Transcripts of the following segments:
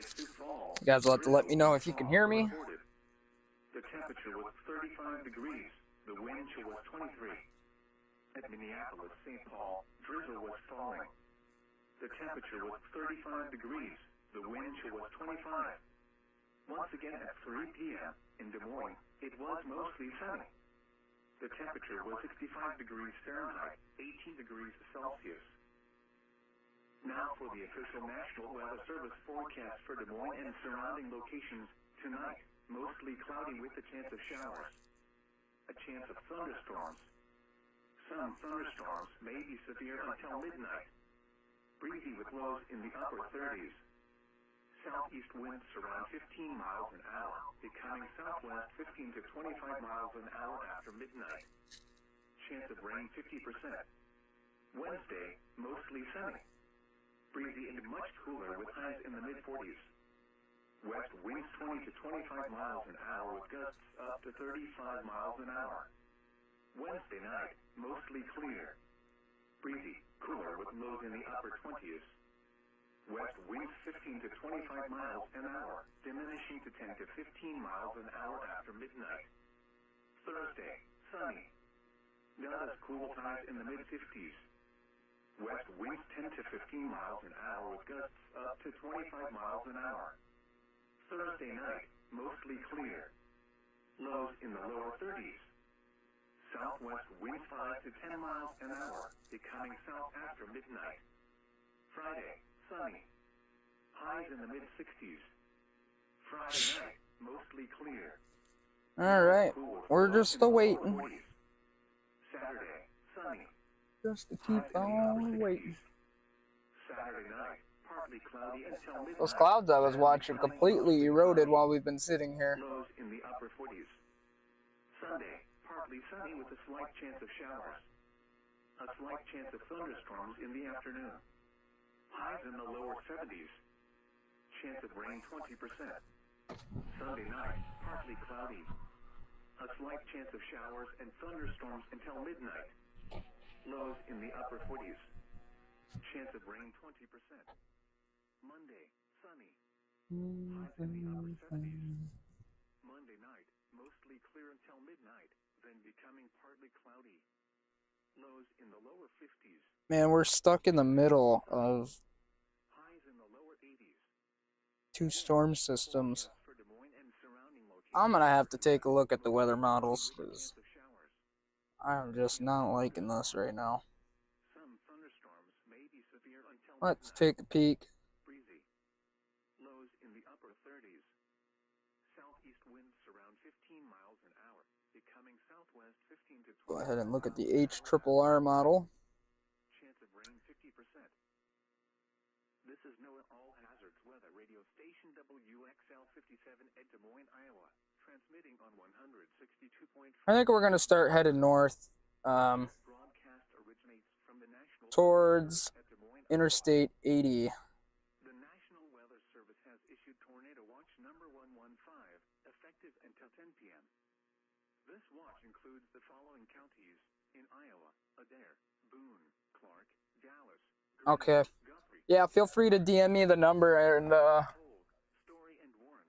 You guys will have to let me know if you can hear me. The temperature was 35 degrees. The wind chill was 23. At Minneapolis, St. Paul, drizzle was falling. The temperature was 35 degrees. The wind chill was 25. Once again at 3 p.m. in Des Moines, it was mostly sunny. The temperature was 65 degrees Fahrenheit, 18 degrees Celsius. Now for the official National Weather Service forecast for Des Moines and surrounding locations tonight. Mostly cloudy with a chance of showers. A chance of thunderstorms. Some thunderstorms may be severe until midnight. Breezy with lows in the upper 30s. Southeast winds around 15 miles an hour, becoming southwest 15 to 25 miles an hour after midnight. Chance of rain 50%. Wednesday, mostly sunny. Breezy and much cooler with highs in the mid-40s. West winds 20 to 25 miles an hour with gusts up to 35 miles an hour. Wednesday night, mostly clear. Breezy, cooler with lows in the upper 20s. West winds 15 to 25 miles an hour, diminishing to 10 to 15 miles an hour after midnight. Thursday, sunny. Not as cool with highs in the mid-50s. West winds 10 to 15 miles an hour with gusts up to 25 miles an hour. Thursday night, mostly clear. Lows in the lower 30s. Southwest winds 5 to 10 miles an hour, becoming south after midnight. Friday, sunny. Highs in the mid-60s. Friday night, mostly clear. Alright, we're just still waiting. Saturday, sunny. Just to keep on waiting. Saturday night, partly cloudy until midnight. Those clouds I was watching completely eroded while we've been sitting here. Lows in the upper 40s. Sunday, partly sunny with a slight chance of showers. A slight chance of thunderstorms in the afternoon. Highs in the lower 70s. Chance of rain 20%. Sunday night, partly cloudy. A slight chance of showers and thunderstorms until midnight. Lows in the upper 40s. Chance of rain 20%. Monday, sunny. Highs in the upper 70s. Monday night, mostly clear until midnight, then becoming partly cloudy. Lows in the lower 50s. Man, we're stuck in the middle of Highs in the lower 80s. two storm systems. I'm gonna have to take a look at the weather models because I'm just not liking this right now. Some thunderstorms may be severe until Let's take a peek. breezy. Lows in the upper 30s. Southeast winds around 15 miles an hour, becoming southwest 15 to 20. Go ahead and look at the HRRR model. Chance of rain 50%. This is NOAA All Hazards Weather Radio Station WXL 57 at Des Moines, Iowa, transmitting on 162.5. I think we're gonna start heading north, Broadcast originates from the National towards at Des Moines, Interstate 80. The National Weather Service has issued Tornado Watch number 115, effective until 10 p.m. This watch includes the following counties in Iowa: Adair, Boone, Clark, Dallas. Okay. Yeah, feel free to DM me the number, and Story and Warren.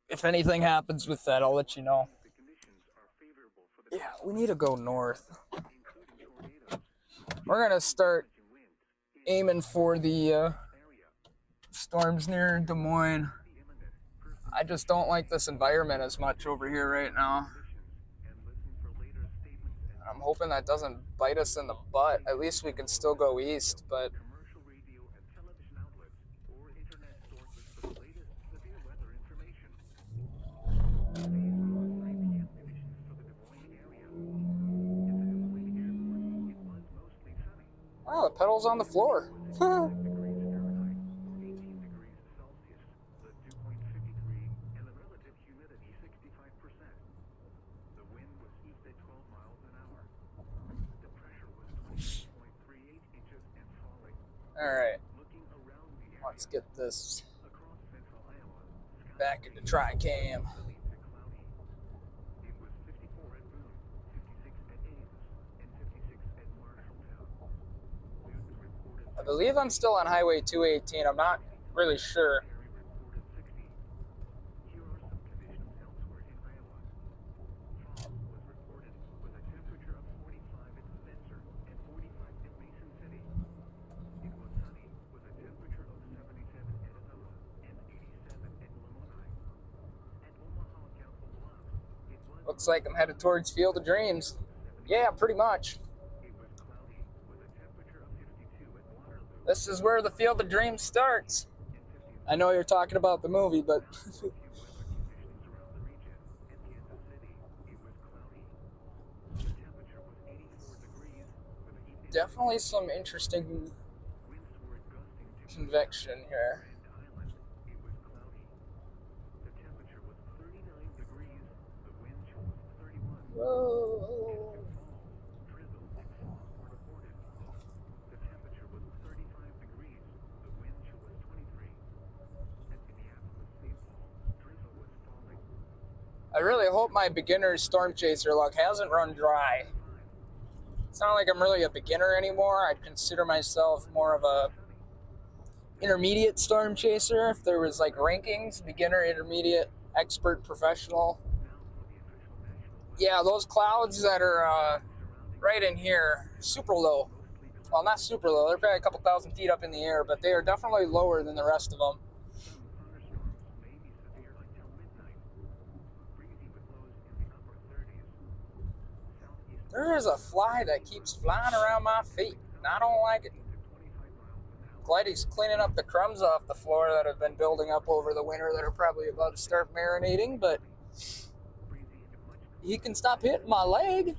if anything happens with that, I'll let you know. The conditions are favorable for the Yeah, we need to go north. including tornadoes. We're gonna start Wind aiming for the area. storms near Des Moines. The imminent I just don't like this environment as much over here right now. and listen for later statements and I'm hoping that doesn't bite us in the butt. At least we can still go east, but commercial radio and television outlets or internet sources for the latest severe weather information. These are 3 p.m. conditions for the Des Moines area. At the Des Moines airport, it was mostly sunny. wow, the pedal's on the floor. 6 degrees Fahrenheit, 18 degrees Celsius, the dew point 53, and the relative humidity 65%. The wind was east at 12 miles an hour. The pressure was 26.38 inches and falling. All right, Looking around the area, let's get this across central Iowa, skies back into ranged TriCam. from sunny to cloudy. It was 54 at Boone, 56 at Ames, and 56 at Marshalltown. Newton reported I believe I'm still on Highway 218. I'm not really sure. Perry reported Looks like I'm headed towards Field of Dreams. Yeah, pretty much. This is where the Field of Dreams starts. I know you're talking about the movie, but definitely some interesting convection here. Whoa. I really hope my beginner's storm chaser luck hasn't run dry. It's not like I'm really a beginner anymore. I'd consider myself more of a intermediate storm chaser if there was like rankings: beginner, intermediate, expert, professional. Yeah, those clouds that are right in here, super low. Well, not super low. They're probably a couple thousand feet up in the air, but they are definitely lower than the rest of them. There is a fly that keeps flying around my feet, and I don't like it. Glad he's cleaning up the crumbs off the floor that have been building up over the winter that are probably about to start marinating, but he can stop hitting my leg.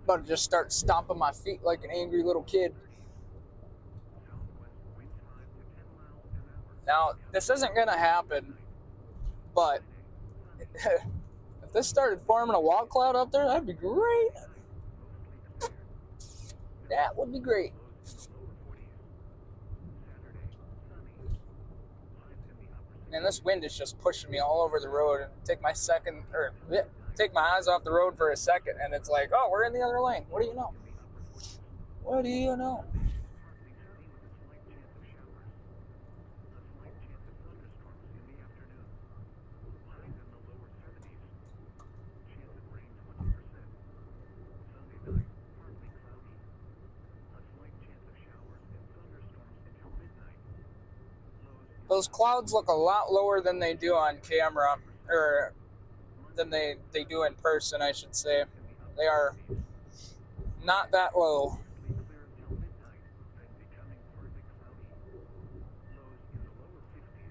About to just start stomping my feet like an angry little kid. Now, this isn't going to happen, but if this started forming a wall cloud up there, that'd be great. That would be great. And this wind is just pushing me all over the road, and take my eyes off the road for a second, and it's like, oh, we're in the other lane. What do you know? What do you know? Those clouds look a lot lower than they do on camera, or than they do in person, I should say. They are not that low.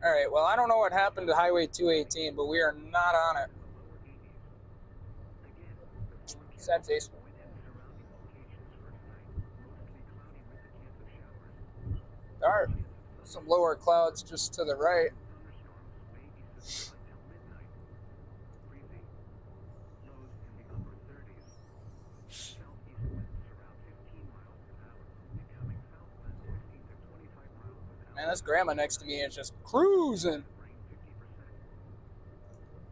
Alright, well, I don't know what happened to Highway 218, but we are not on it. Sad face. There are some lower clouds just to the right. Man, this grandma next to me is just cruising.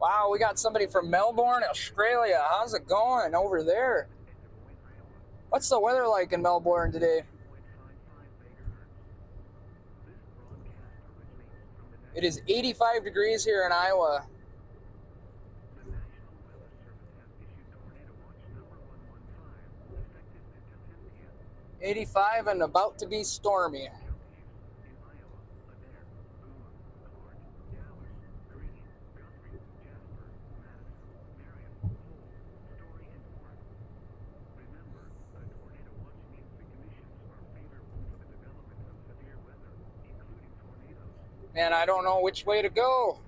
Wow, we got somebody from Melbourne, Australia. How's it going over there? What's the weather like in Melbourne today? It is 85 degrees here in Iowa. 85 and about to be stormy. Man, I don't know which way to go.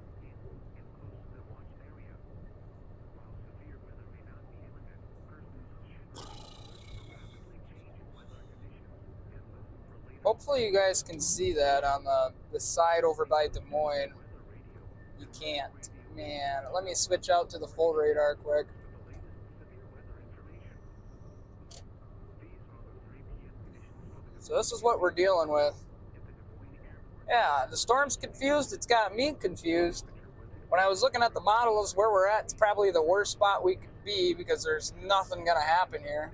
Hopefully you guys can see that on the side over by Des Moines. You can't. Man, let me switch out to the full radar quick. So this is what we're dealing with. Yeah, the storm's confused. It's got me confused. when I was looking at the models where we're at, it's probably the worst spot we could be because there's nothing gonna happen here.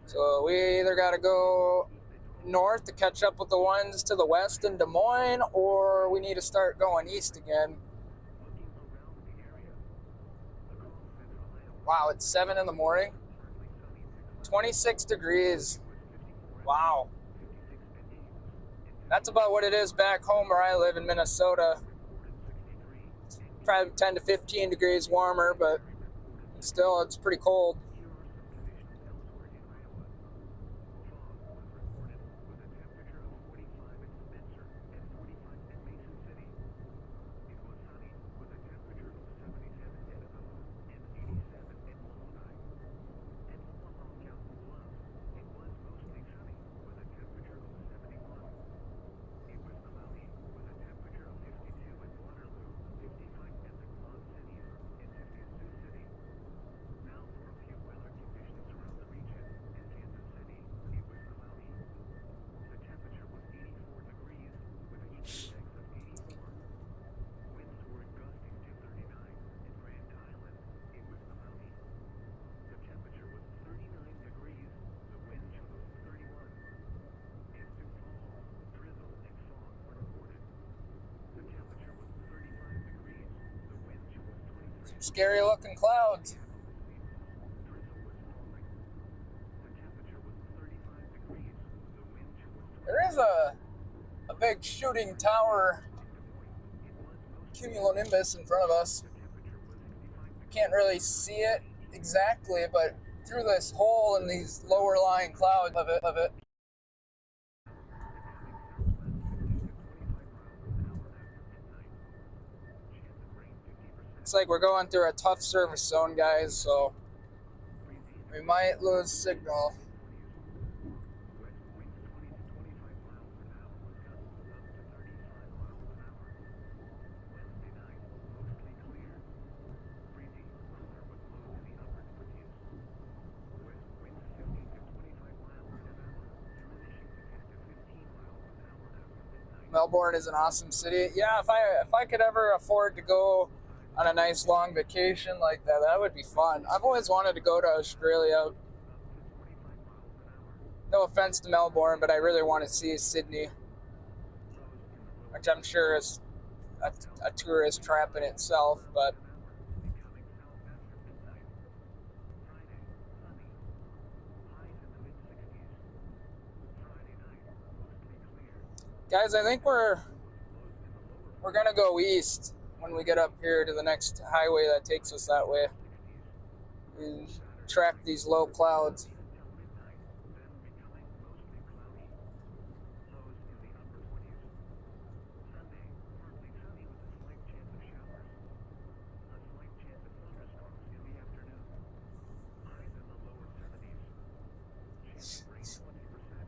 So we either gotta go north to catch up with the ones to the west in Des Moines, or we need to start going east again. Wow, it's 7 in the morning. 26 degrees. Wow. That's about what it is back home where I live in Minnesota. It's probably 10 to 15 degrees warmer, but still, it's pretty cold. Some scary looking clouds. There is a big shooting tower cumulonimbus in front of us. Can't really see it exactly, but through this hole in these lower lying clouds of it. It's like we're going through a tough service zone, guys, so we might lose signal. Melbourne is an awesome city. Yeah, if I could ever afford to go on a nice long vacation like that, that would be fun. I've always wanted to go to Australia. No offense to Melbourne, but I really want to see Sydney, which I'm sure is a tourist trap in itself, but guys, I think we're gonna go east when we get up here to the next highway that takes us that way. We track these low clouds.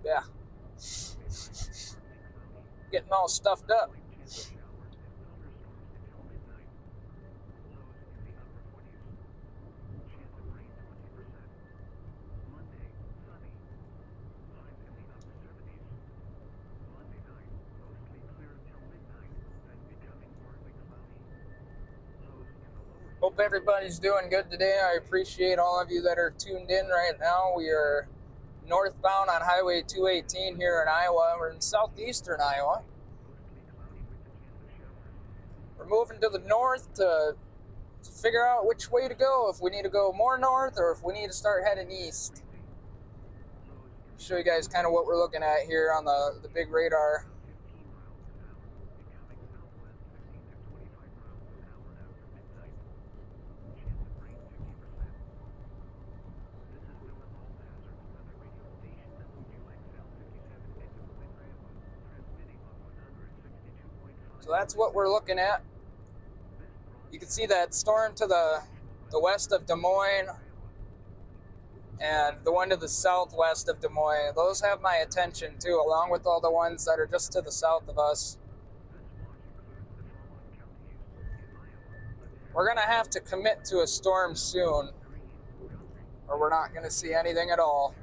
Yeah. Getting all stuffed up. Hope everybody's doing good today. I appreciate all of you that are tuned in right now. We are northbound on Highway 218 here in Iowa. We're in southeastern Iowa. We're moving to the north to figure out which way to go, if we need to go more north or if we need to start heading east. Show you guys kind of what we're looking at here on the big radar. So that's what we're looking at. You can see that storm to the west of Des Moines and the one to the southwest of Des Moines. Those have my attention too, along with all the ones that are just to the south of us. We're gonna have to commit to a storm soon, or we're not gonna see anything at all.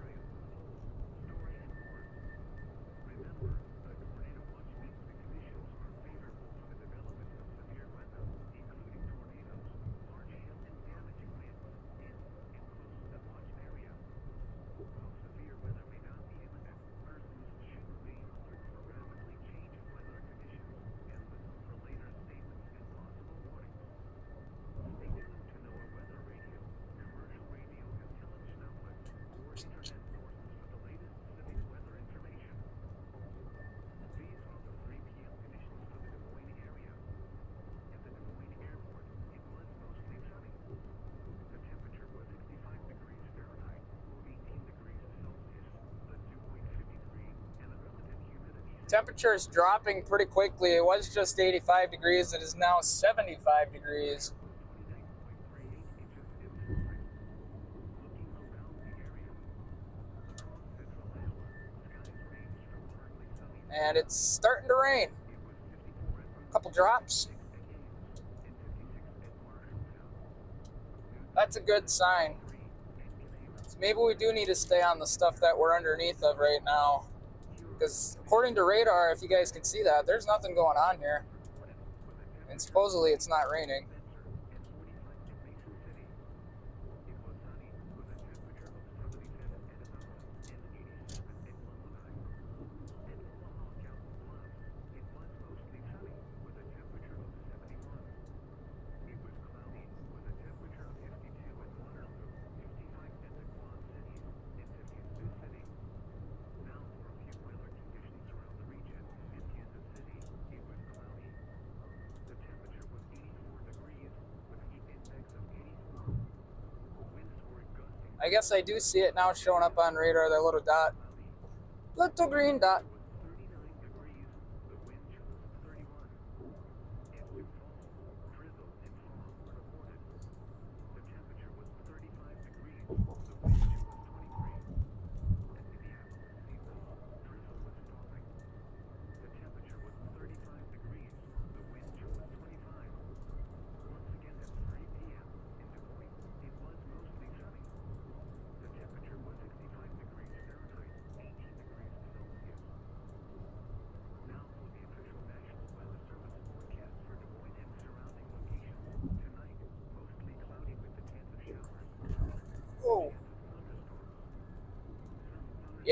Temperature is dropping pretty quickly. It was just 85 degrees. It is now 75 degrees. And it's starting to rain. A couple drops. That's a good sign. So maybe we do need to stay on the stuff that we're underneath of right now. Because according to radar, if you guys can see that, there's nothing going on here. And supposedly it's not raining. I guess I do see it now showing up on radar, that little dot. Little green dot.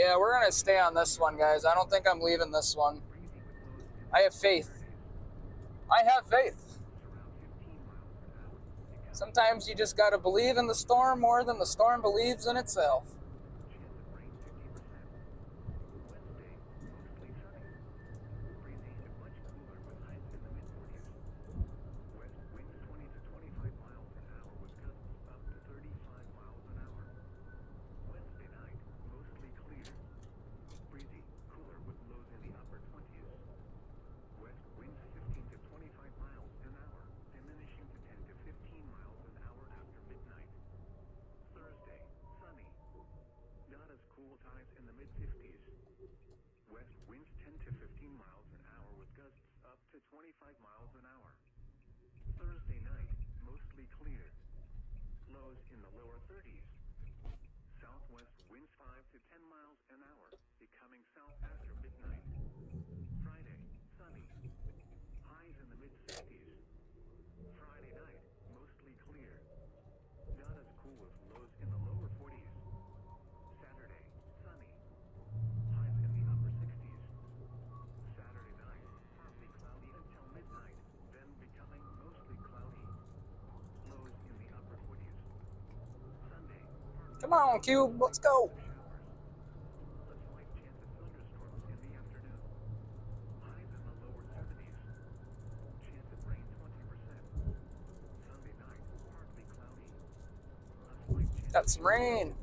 Yeah, we're going to stay on this one, guys. I don't think I'm leaving this one. I have faith. I have faith. Sometimes you just got to believe in the storm more than the storm believes in itself. Come on, Cube, let's go. Got some rain.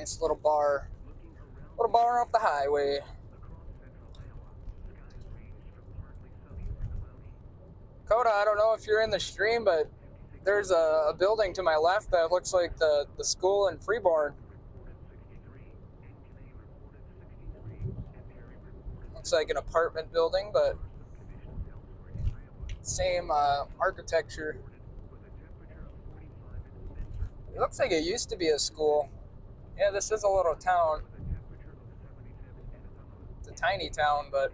nice little bar. Little bar off the highway. Coda, I don't know if you're in the stream, but there's a building to my left that looks like the school in Freeborn. Looks like an apartment building, but same architecture. It looks like it used to be a school. Yeah, this is a little town. It's a tiny town, but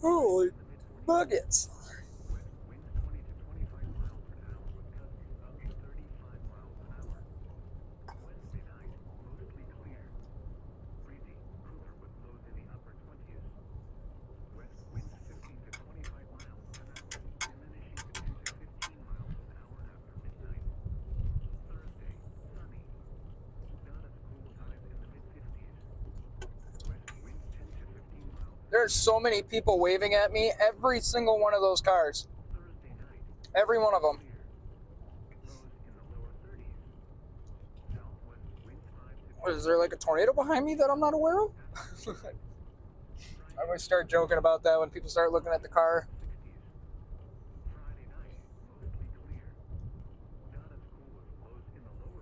holy buckets. There's so many people waving at me. Every single one of those cars. Every one of them. What, is there like a tornado behind me that I'm not aware of? I always start joking about that when people start looking at the car.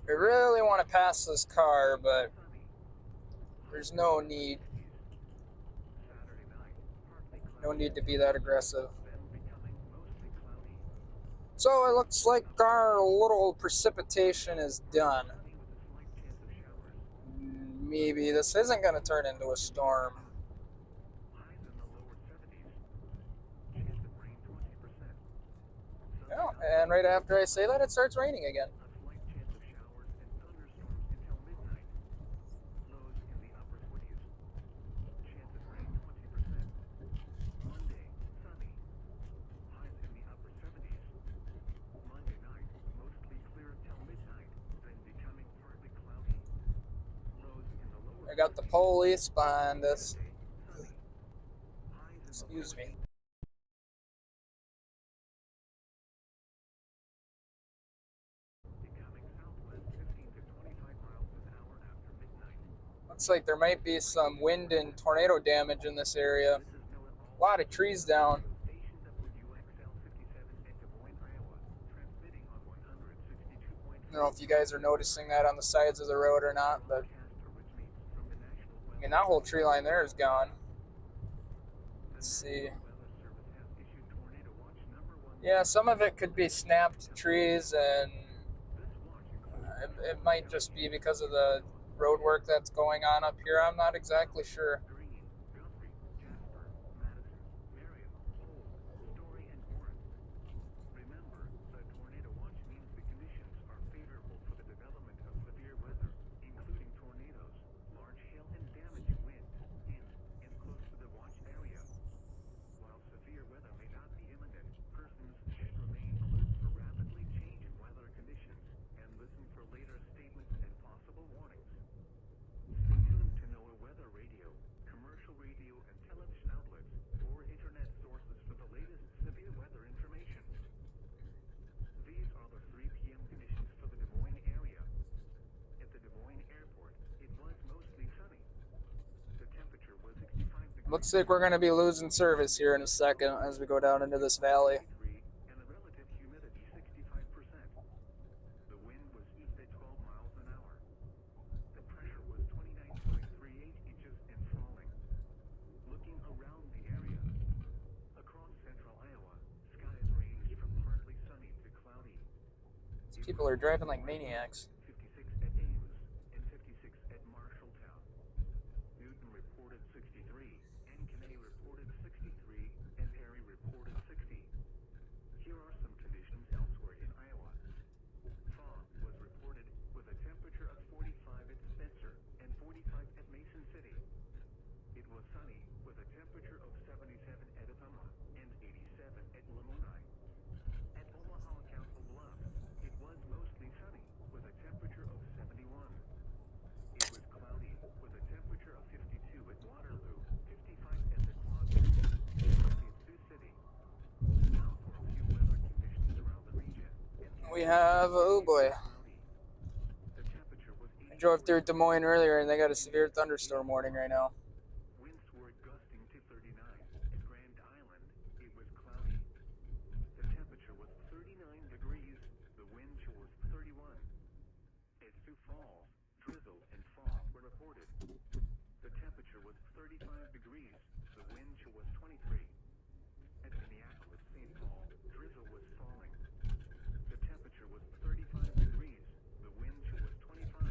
I really want to pass this car, but there's no need. No need to be that aggressive. So it looks like our little precipitation is done. Maybe this isn't going to turn into a storm. Yeah, and right after I say that, it starts raining again. I got the police behind us. Excuse me. Looks like there might be some wind and tornado damage in this area. A lot of trees down. I don't know if you guys are noticing that on the sides of the road or not, but I mean, that whole tree line there is gone. Let's see. Yeah, some of it could be snapped trees, and it might just be because of the road work that's going on up here. I'm not exactly sure. Looks like we're going to be losing service here in a second as we go down into this valley. And the relative humidity 65%. The wind was east at 12 miles an hour. The pressure was 29.38 inches and falling. Looking around the area. Across central Iowa, skies ranged from partly sunny to cloudy. These people are driving like maniacs. 56 at Ames and 56 at Marshalltown. Newton reported 63, Ankeny reported 63, and Perry reported 60. Here are some conditions elsewhere in Iowa. Fog was reported with a temperature of 45 at Spencer and 45 at Mason City. It was sunny with a temperature of 77 at Ottumwa and 87 at Lamoni. At Omaha Council Bluff, it was mostly sunny with a temperature of 71. It was cloudy with a temperature of 52 at Waterloo, 55 at the Quad Cities, and 50 at Sioux City. Now for a few weather conditions around the region. We have, oh boy. Cloudy. The temperature was I drove 84 through Des Moines earlier and they got a severe thunderstorm warning right now. Winds were gusting to 39. At Grand Island, it was cloudy. The temperature was 39 degrees. The wind chill was 31. At Sioux Falls, drizzle and fog were reported. The temperature was 35 degrees. The wind chill was 23. At Minneapolis, St. Paul, drizzle was falling. The temperature was 35 degrees. The wind chill was 25.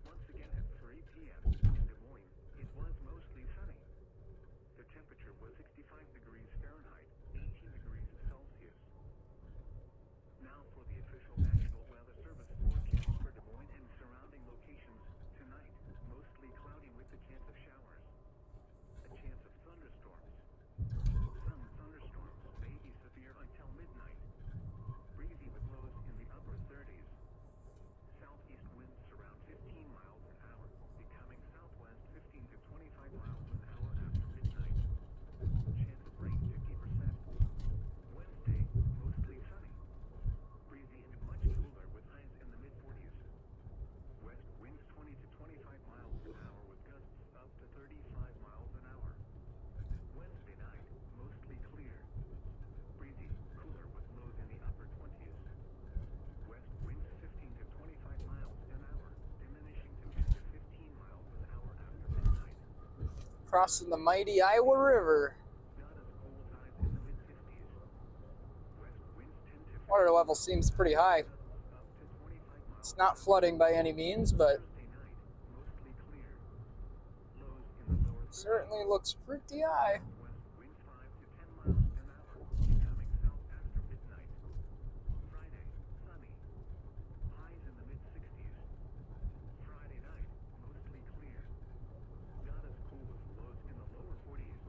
Once again at 3 p.m. in Des Moines, it was mostly sunny. The temperature was 65 degrees Fahrenheit, 18 degrees Celsius. Now for the official National Weather Service forecast for Des Moines and surrounding locations. Tonight, mostly cloudy with a chance of showers. A chance of thunderstorms. Some thunderstorms may be severe until midnight. Breezy with lows in the upper 30s. Southeast winds around 15 miles an hour, becoming southwest 15 to 25 miles an hour after midnight. Chance of rain 50%. Wednesday, mostly sunny. Breezy and much cooler with highs in the mid-40s. West winds 20 to 25 miles an hour with gusts up to 35 miles an hour. Wednesday night, mostly clear. Breezy, cooler with lows in the upper 20s. West winds 15 to 25 miles an hour, diminishing to 10 to 15 miles an hour after midnight. Crossing the mighty Iowa River. Not as cool as highs in the mid-50s. West winds 10 to 15 Water level seems pretty high. gusts up to 25 miles. It's not flooding by any means, but Thursday night, mostly clear. Lows in the lower 30s. certainly looks pretty high. West winds 5 to 10 miles an hour, becoming south after midnight. Friday, sunny. Highs in the mid-60s. Friday night, mostly clear. Not as cool with lows in the lower 40s.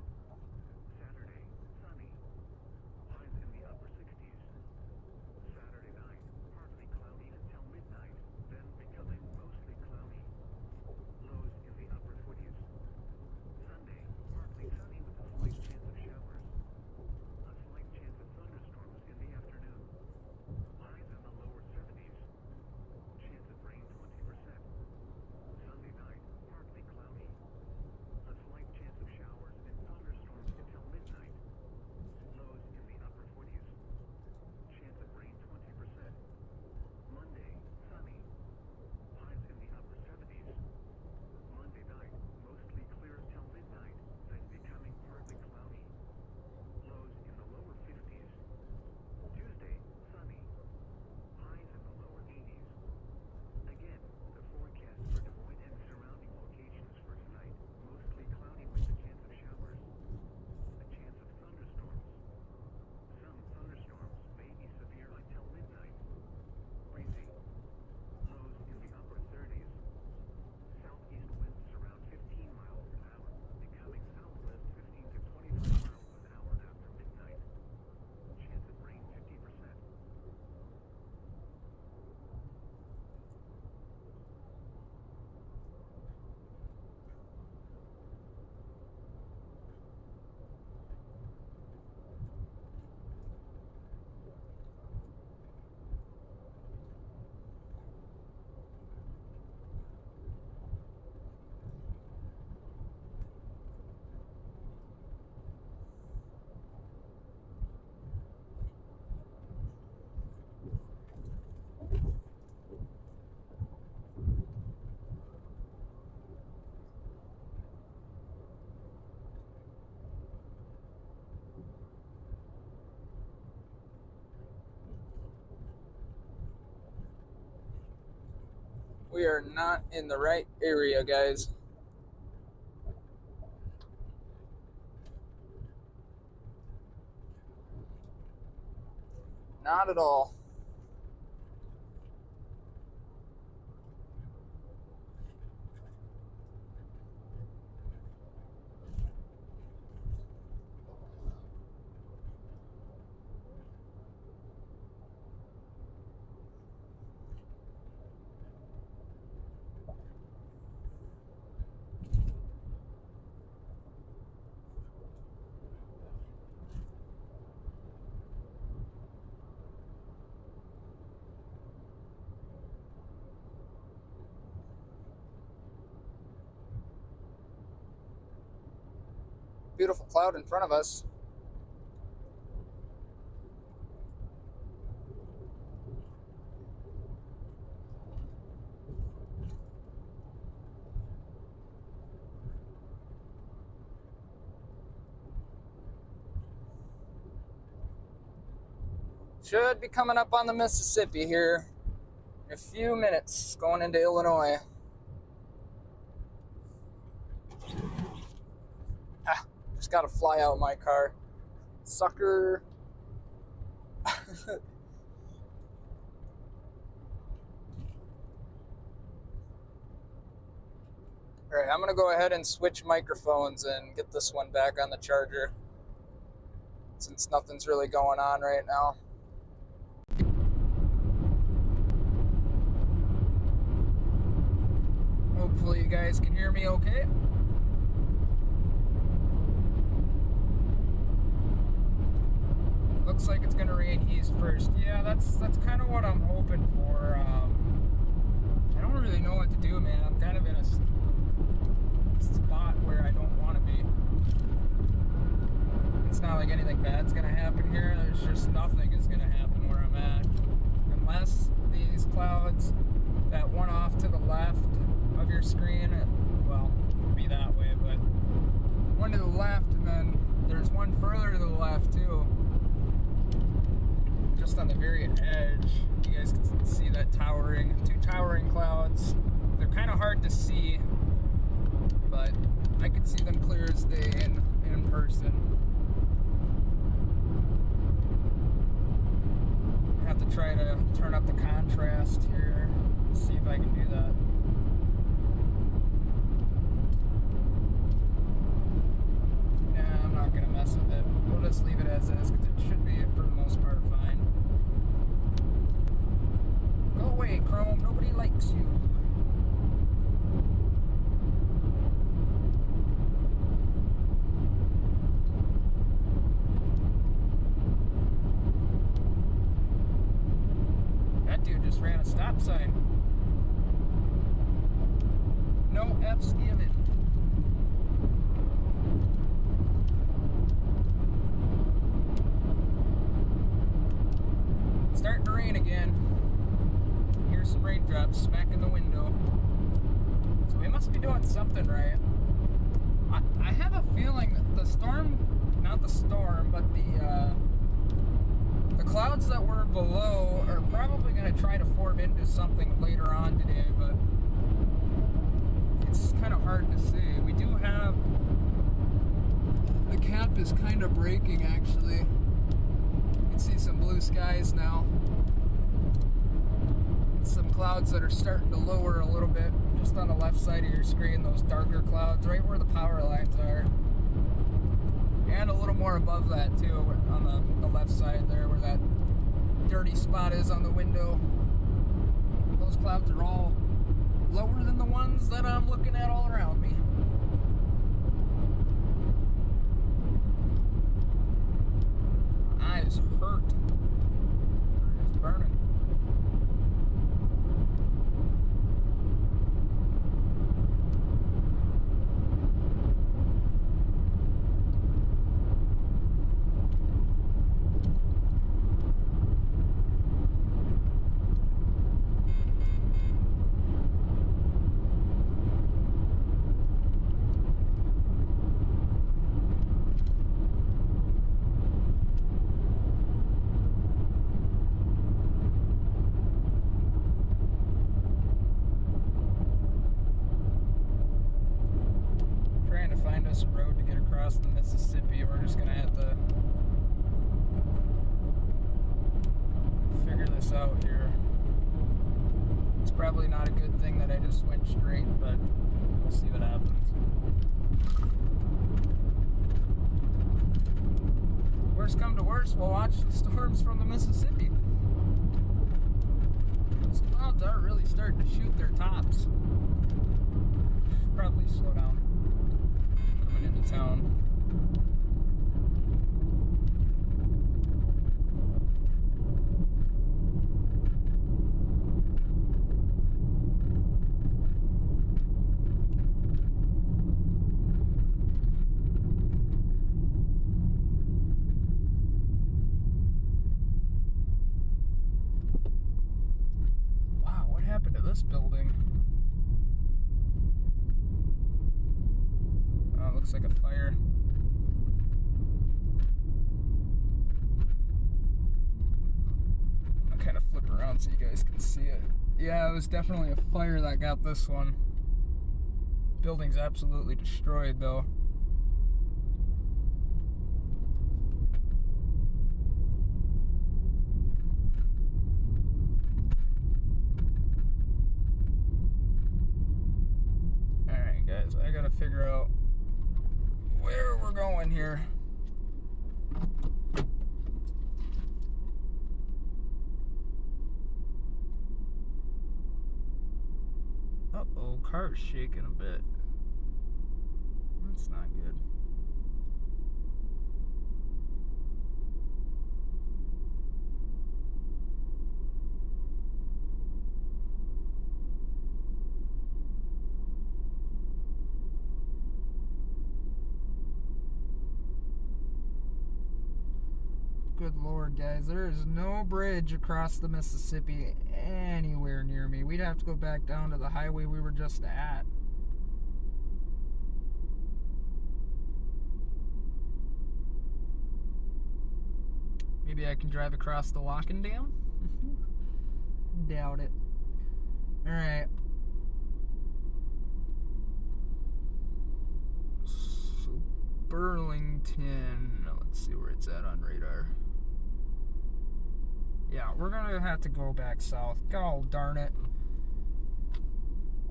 Saturday, sunny. Highs in the upper 60s. Saturday night, partly cloudy until midnight, then becoming mostly cloudy. Lows in the upper 40s. Sunday, partly sunny with a slight We are not in the right area, guys. Not at all. Beautiful cloud in front of us. Should be coming up on the Mississippi here in a few minutes, going into Illinois. Just gotta fly out my car. Sucker. Alright, I'm gonna go ahead and switch microphones and get this one back on the charger, since nothing's really going on right now. Hopefully you guys can hear me okay. Looks like it's gonna rain east first. Yeah, that's kind of what I'm hoping for. I don't really know what to do, man. I'm kind of in a spot where I don't want to be. It's not like anything bad's gonna happen here. There's just nothing is gonna happen where I'm at, unless these clouds, that one off to the left of your screen, well, it could be that way, but one to the left, and then there's one further to the left too, just on the very edge. You guys can see that two towering clouds. They're kind of hard to see, but I could see them clear as day in person. I have to try to turn up the contrast here, see if I can do that. Nah, I'm not gonna mess with it. We'll just leave it as is, because it should be, for the most part, fine. Go away, Chrome. Nobody likes you. That dude just ran a stop sign. No F's given. Starting to rain again. Here's some raindrops smacking the window. So we must be doing something right. I have a feeling that the storm, not the storm, but the clouds that were below are probably going to try to form into something later on today, but it's kind of hard to see. We do have, the cap is kind of breaking actually. You can see some blue skies now. Some clouds that are starting to lower a little bit just on the left side of your screen, those darker clouds right where the power lines are, and a little more above that too on the left side there where that dirty spot is on the window. Those clouds are all lower than the ones that I'm looking at all around me. Eyes hurt. They're just burning. find us a road to get across the Mississippi. We're just gonna have to figure this out here. It's probably not a good thing that I just went straight, but we'll see what happens. Worst come to worst, we'll watch the storms from the Mississippi. Those clouds are really starting to shoot their tops. Probably slow down coming into town. Wow, what happened to this building? Oh, looks like a fire. I'm gonna kind of flip around so you guys can see it. Yeah, it was definitely a fire that got this one. Building's absolutely destroyed though. Alright guys, I gotta figure out where we're going here. Uh-oh, car's shaking a bit. That's not good. Good Lord, guys, there is no bridge across the Mississippi anywhere near me. We'd have to go back down to the highway we were just at. Maybe I can drive across the Locken Dam? Doubt it. Alright. So, Burlington. Let's see where it's at on radar. Yeah, we're gonna have to go back south. God darn it.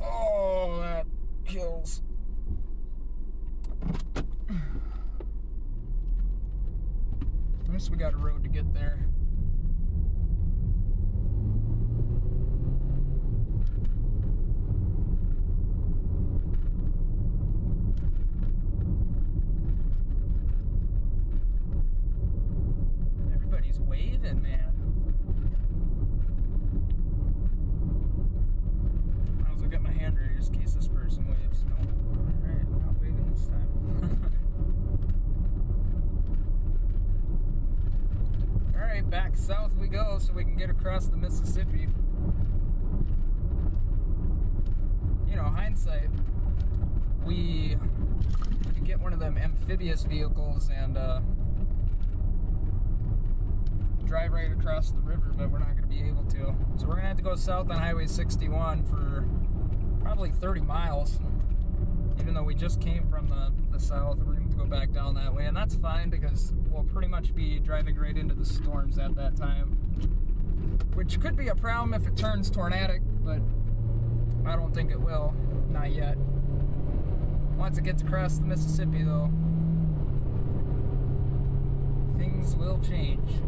Oh, that kills. At least we got a road to get there. Everybody's waving, man. I'll get my hand ready just in case this person waves. No. Alright, not waving this time. Alright, back south we go so we can get across the Mississippi. You know, hindsight, we could get one of them amphibious vehicles and drive right across the river, but we're not going to be able to. So we're going to have to go south on Highway 61 for probably 30 miles. Even though we just came from the south, we're going to go back down that way. And that's fine because we'll pretty much be driving right into the storms at that time. Which could be a problem if it turns tornadic, but I don't think it will. Not yet. Once it gets across the Mississippi, though, things will change.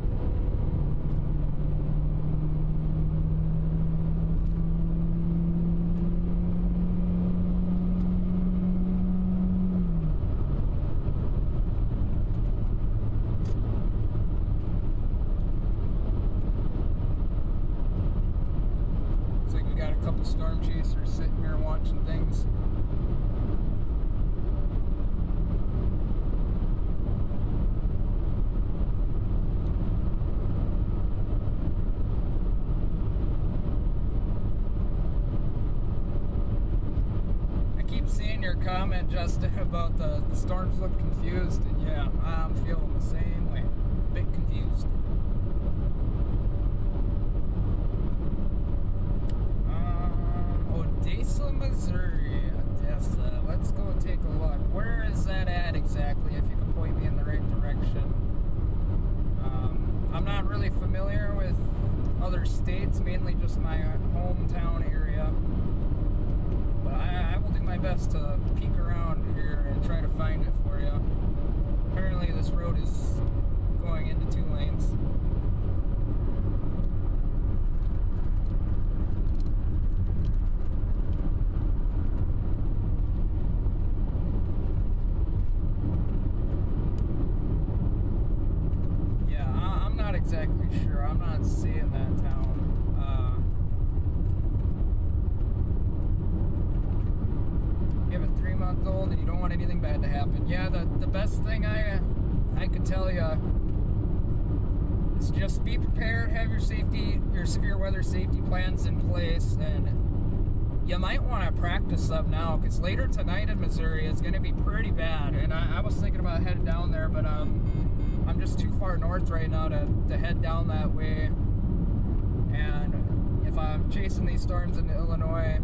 Got a couple storm chasers sitting here watching things. I keep seeing your comment, Justin, about the storms look confused, and yeah, I'm feeling the same way. A bit confused. Odessa, Missouri. Odessa. Let's go take a look. Where is other states, mainly just my hometown area. But I will do my best to peek around here and try to find it for you. Apparently this road is going into 2 lanes. Exactly sure. I'm not seeing that town. You have a 3-month-old and you don't want anything bad to happen. Yeah, the best thing I could tell you is just be prepared, have your severe weather safety plans in place, and you might want to practice some now, because later tonight in Missouri is going to be pretty bad. And I was thinking about heading down there, but I'm just too far north right now to head down that way. And if I'm chasing these storms into Illinois,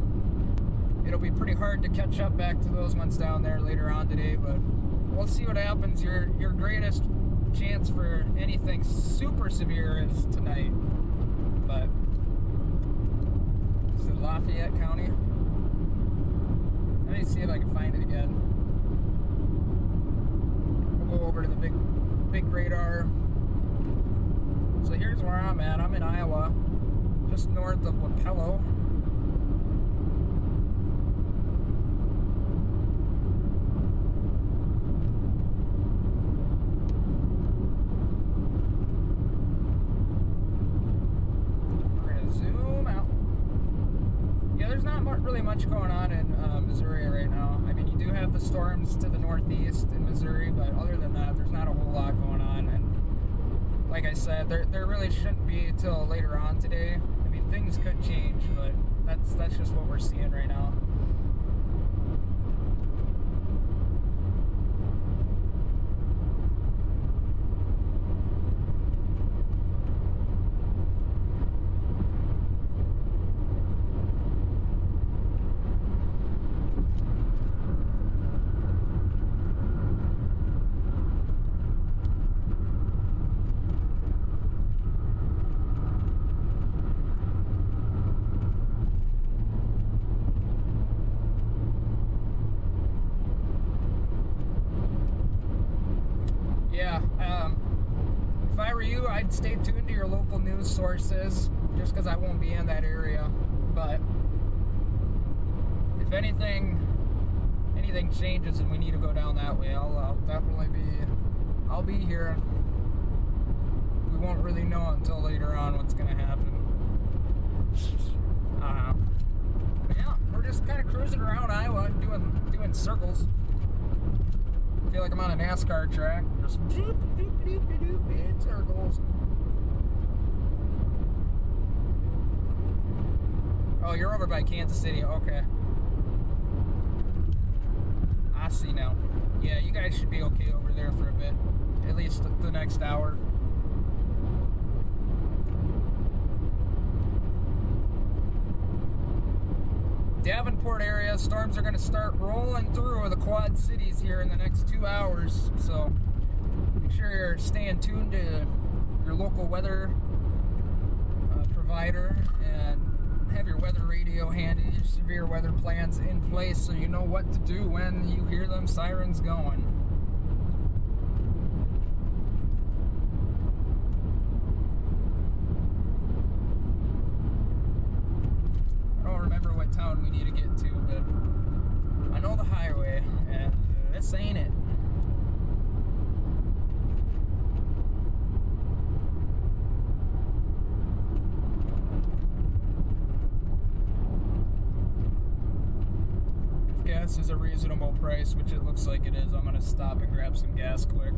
it'll be pretty hard to catch up back to those ones down there later on today. But we'll see what happens. Your greatest chance for anything super severe is tonight. But is it Lafayette County? Let me see if I can find it again. We'll go over to the big radar. So here's where I'm at. I'm in Iowa, just north of Wapello. We're gonna zoom out. Yeah, there's not really much going on in Missouri right now. I mean, you do have the storms to the northeast in Missouri, but other than that, there's not a whole lot going on. And like I said, there really shouldn't be till later on today. I mean, things could change, but that's just what we're seeing right now. If I were you, I'd stay tuned to your local news sources, just because I won't be in that area. But if anything changes and we need to go down that way, I'll definitely be here. We won't really know until later on what's gonna happen. Yeah, we're just kind of cruising around Iowa, doing circles. I feel like I'm on a NASCAR track. Just in circles. Oh, you're over by Kansas City. Okay. I see now. Yeah, you guys should be okay over there for a bit. At least the next hour. Davenport area, storms are going to start rolling through the Quad Cities here in the next 2 hours. So make sure you're staying tuned to your local weather provider and have your weather radio handy, your severe weather plans in place so you know what to do when you hear them sirens going. I don't remember what town we need to get to, but I know the highway, and this ain't it. If gas is a reasonable price, which it looks like it is, I'm gonna stop and grab some gas quick.